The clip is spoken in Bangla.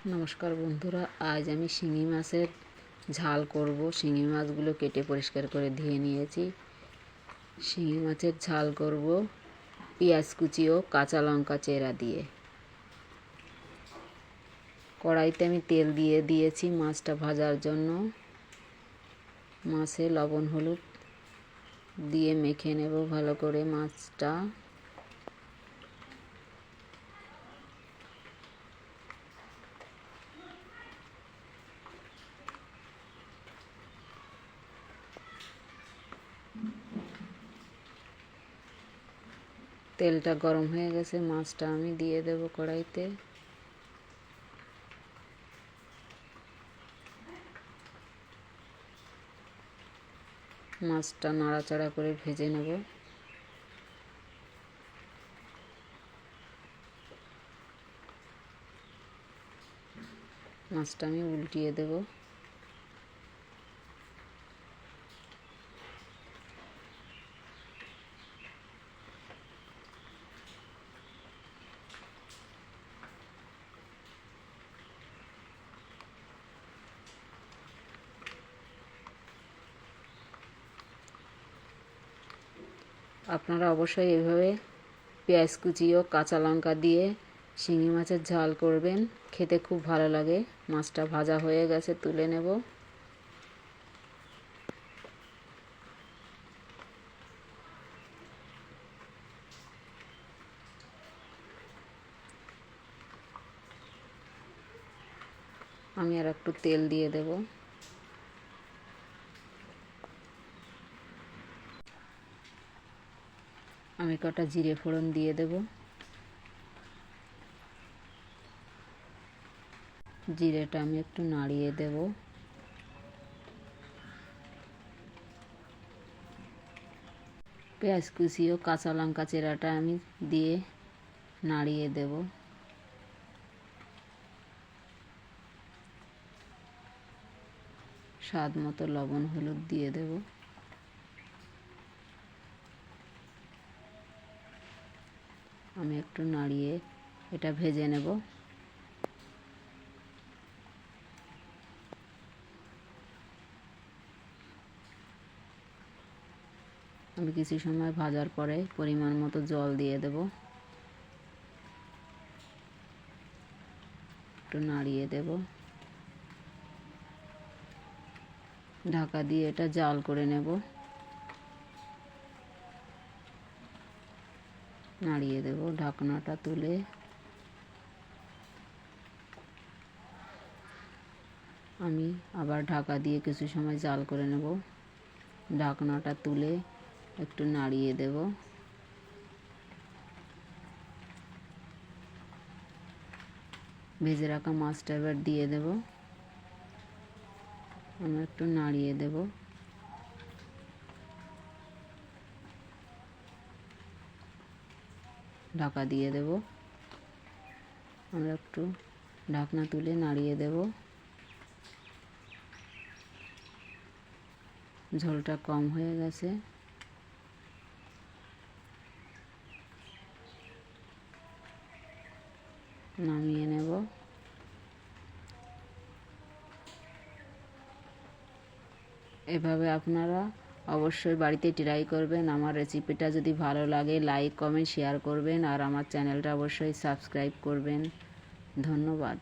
নমস্কার বন্ধুরা, আজ আমি শিঙি মাছের ঝাল করব। শিঙি মাছগুলো কেটে পরিষ্কার করে ধুয়ে নিয়েছি। শিঙি মাছের ঝাল করব পেঁয়াজ কুচি ও কাঁচা লঙ্কা চেরা দিয়ে। কড়াইতে আমি তেল দিয়ে দিয়েছি মাছটা ভাজার জন্য। মাছে লবণ হলুদ দিয়ে মেখে নেব ভালো করে মাছটা। তেলটা গরম হয়ে গেছে, মাছটা আমি দিয়ে দেব কড়াইতে। মাছটা নাড়াচাড়া করে ভেজে নেব। মাছটা আমি উল্টিয়ে দেব। আপনারা অবশ্যই এভাবে পেঁয়াজ কুচি ও কাঁচা লঙ্কা দিয়ে শিঙি মাছের ঝাল করবেন, খেতে খুব ভালো লাগে। মাছটা ভাজা হয়ে গেছে, তুলে নেব। আমি আর একটু তেল দিয়ে দেব। আমি কটা জিরে ফোড়ন দিয়ে দেব। জিরেটা আমি একটু নাড়িয়ে দেব। পেঁয়াজ কুচি ও কাঁচা লঙ্কা চেরাটা আমি দিয়ে নাড়িয়ে দেব। স্বাদ মতো লবণ হলুদ দিয়ে দেব। আমি একটু নাড়িয়ে এটা ভেজে নেব। আমি কিছু সময় ভাজার পরে পরিমাণ মতো জল দিয়ে দেব। একটু নাড়িয়ে দেব। ঢাকা দিয়ে এটা জাল করে নেব। নাড়িয়ে দেব, ঢাকনাটা তুলে। আমি আবার ঢাকা দিয়ে কিছু সময় জাল করে নেব। ঢাকনাটা তুলে একটু নাড়িয়ে দেব। ভেজে রাখা মাছটা এবার দিয়ে দেব। আমি একটু নাড়িয়ে দেব। ঢাকা দিয়ে দেব। আমরা একটু ঢাকনা তুলে নাড়িয়ে দেব। ঝোলটা কম হয়ে গেছে। নামিয়ে নেব। এভাবে আপনারা অবশ্যই বাড়িতে ট্রাই করবেন। আমার রেসিপিটা যদি ভালো লাগে লাইক কমেন্ট শেয়ার করবেন, আর আমার চ্যানেলটা অবশ্যই সাবস্ক্রাইব করবেন। ধন্যবাদ।